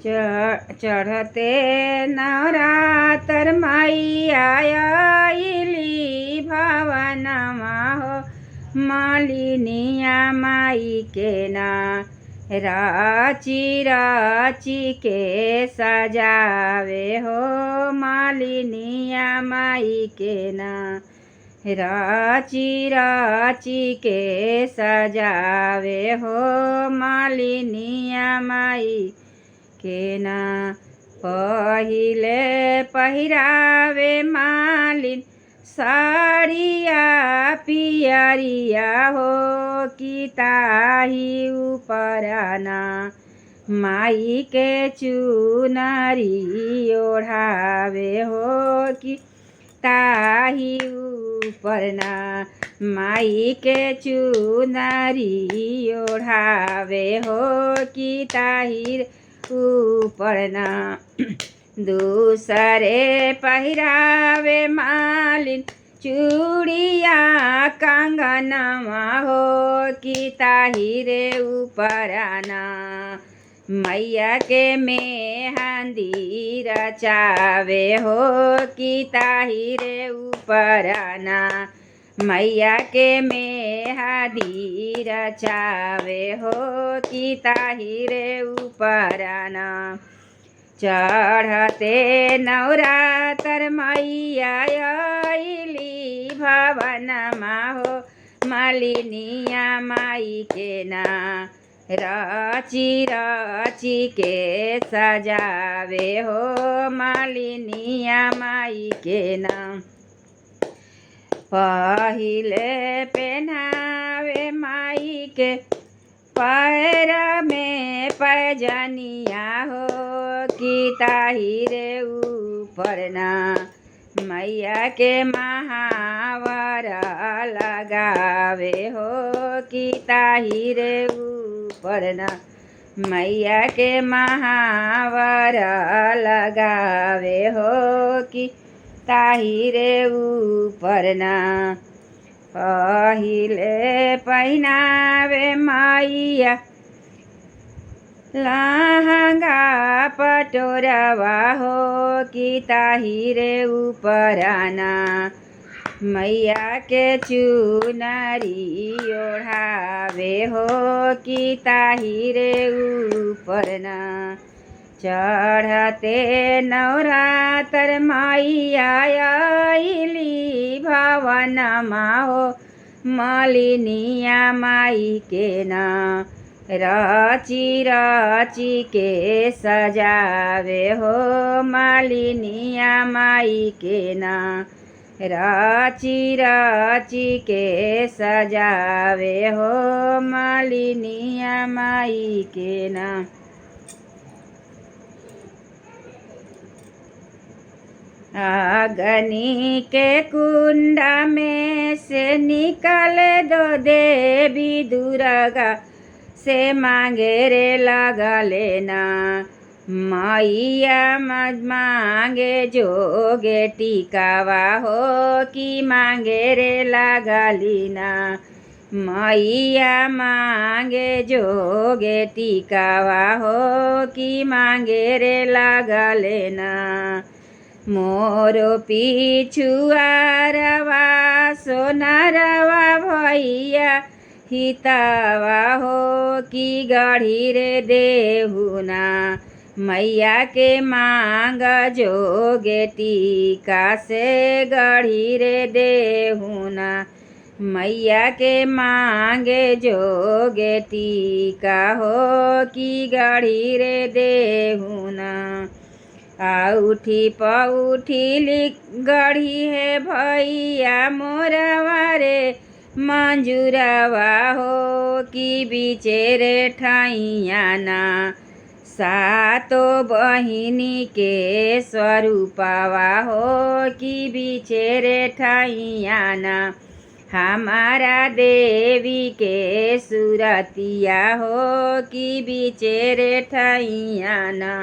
चढ़ते नवरात्र माई आयली भवनमा हो मालिनिया माई के ना राची राची के सजावे हो मालिनिया माई के ना राची राची के सजावे हो मालिनिया माई के ना पहिले पहिरावे मालिन साड़िया पियरिया हो कि ताही उपराना माई के चुनरी ओढ़ावे हो कि ताही उपरना माई के चुनरी ओढ़ावे हो कि ताही उपरना दूसरे पहिरावे मालिन चूड़िया कंगनवा हो कि ताही रे उपराना मैया के मेहंदी रचावे हो कि ताही रे उपराना मैया के मेहंदी रचावे हो कि ताही रे उपराना चढ़ते नवरात्र मैया आइली भवनमा हो मालिनिया माई के ना राची राची के सजावे हो मालिनिया माई के ना पहिले पहनावे माई के पैर में पैजनिया हो कि ताही रे उपरना मैया के महावर लगावे हो कि ताही रे उपरना मैया के महावर लगावे हो कि ताही रे उपरना पहिले पहिनावे मैया लहंगा पटोरवा हो कि ताही रे उपराना मैया के चुनरी ओढ़ावे हो कि ताही रे उपरना चढ़ते नवरात्र मैया आइली भवनमा हो मालिनिया माई के ना राची राची के सजावे हो मालिनिया माई के ना राची राची के सजावे हो मालिनिया माई के ना अग्नि के कुंड में से निकल दो देवी दुर्गा से मांगे रे लगा लेना मैया मांगे जोगे टिकावा हो कि मांगे रे लगा लीना मैया मांगे जोगे टिकावा हो कि मांगे रे लगा लेना मोरो पिछुआरवा सोनारवा भैया हितावा हो कि गढ़ी रे देहुना मैया के मांग जोगे टीका से गढ़ी रे देहुना मैया के मांगे जोगे टीका हो कि गढ़ी रे देहुना उठी पउठी गढ़ी है भैया मोरवा रे मंजूरवा हो कि बीचे रे ठाइया ना सातो बहिनी के स्वरूपवा हो कि बीचे रे ठाइया ना हमारा देवी के सुरतिया हो कि बीचे रे ठाइया ना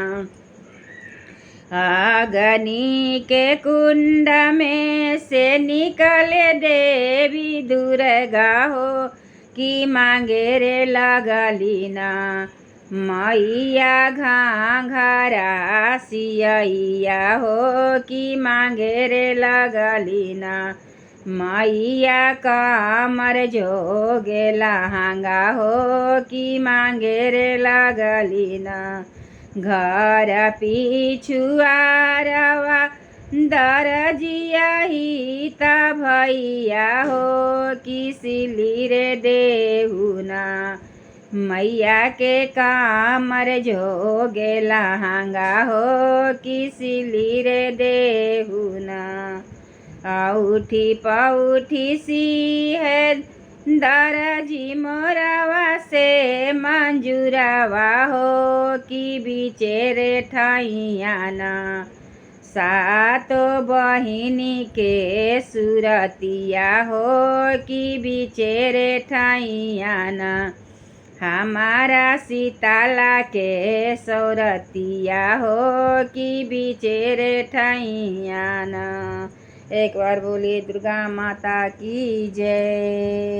अग्नि के कुंड में से निकले देवी दुर्गा हो कि मांगे रे लगलीना मैया घाघरा सियैया हो कि मांगे रे लगलिन मैया कमर जोगे लहंगा हो कि मांगे रे लगलिन घर पिछुआरवा दरजिया हित भैया हो कि सिली रे देहुना मैया के कमर जोगे लहंगा हो कि सिली रे देहुना औठी पौठी सी है दरजी मोरवा से मंजूरवा हो कि बिचेरे ठैयाना सातो बहिनी के सुरतिया हो कि बिचेरे ठैयाना हमारा सीताला के सौरतिया हो कि बिचेरे ठैयाना। एक बार बोलिए दुर्गा माता की जय।